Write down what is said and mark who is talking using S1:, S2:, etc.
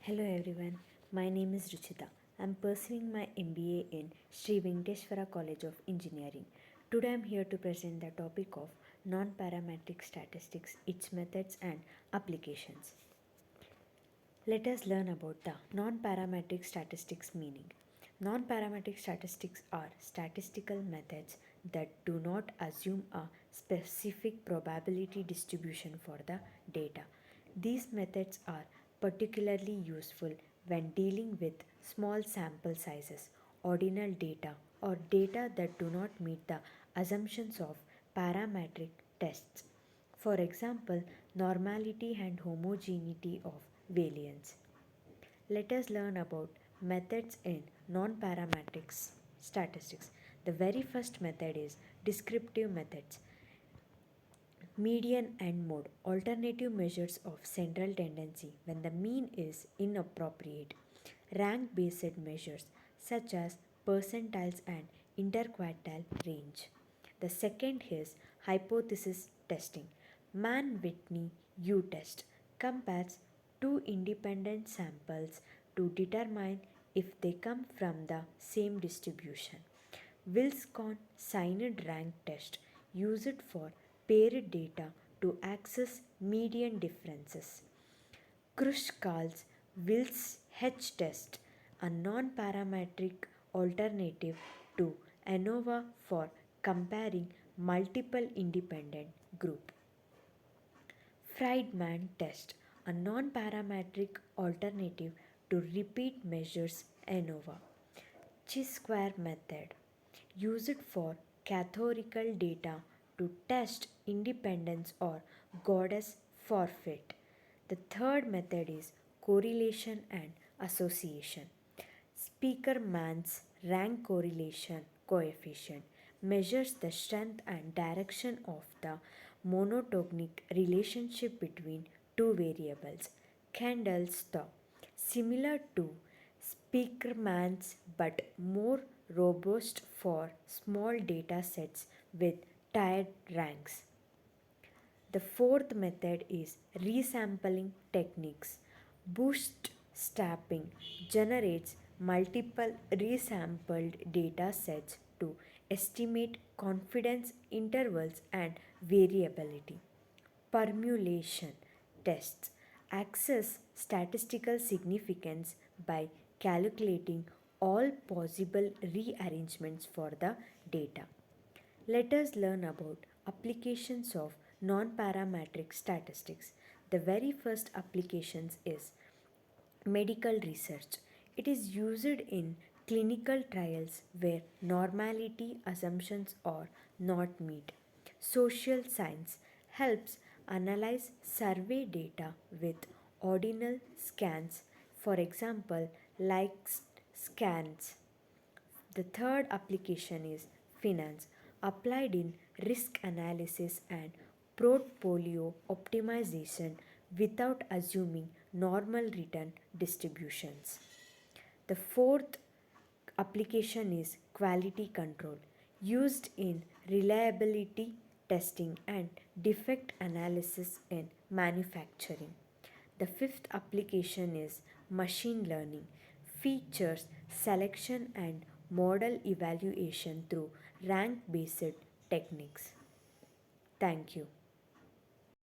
S1: Hello everyone, my name is Ruchita. I am pursuing my MBA in Sri Venkateshwara College of Engineering. Today I am here to present the topic of non-parametric statistics, its methods and applications. Let us learn about the non-parametric statistics meaning. Non-parametric statistics are statistical methods that do not assume a specific probability distribution for the data. These methods are particularly useful when dealing with small sample sizes, ordinal data, or data that do not meet the assumptions of parametric tests. For example, normality and homogeneity of variance. Let us learn about methods in non-parametric statistics. The very first method is descriptive methods. Median and mode, alternative measures of central tendency when the mean is inappropriate. Rank based measures such as percentiles and interquartile range. The second is hypothesis testing. Mann Whitney U test compares two independent samples to determine if they come from the same distribution. Wills-Kohn signed rank test used for paired data to access median differences. Krush calls Wills H test a non-parametric alternative to ANOVA for comparing multiple independent groups. Friedman test, a non-parametric alternative to repeat measures ANOVA. Chi-square method, used for categorical data to test independence or goddess forfeit. The third method is correlation and association. Speakerman's rank correlation coefficient measures the strength and direction of the monotonic relationship between two variables. Kendall's law, similar to Speakerman's but more robust for small data sets with tiered ranks. The fourth method is resampling techniques. Bootstrapping generates multiple resampled data sets to estimate confidence intervals and variability. Permutation tests access statistical significance by calculating all possible rearrangements for the data. Let us learn about applications of non-parametric statistics. The very first applications is medical research. It is used in clinical trials where normality assumptions are not met. Social science helps analyze survey data with ordinal scans, for example, like scans. The third application is finance, applied in risk analysis and portfolio optimization without assuming normal return distributions. The fourth application is quality control, used in reliability testing and defect analysis in manufacturing. The fifth application is machine learning, features selection and model evaluation through rank based techniques. Thank you.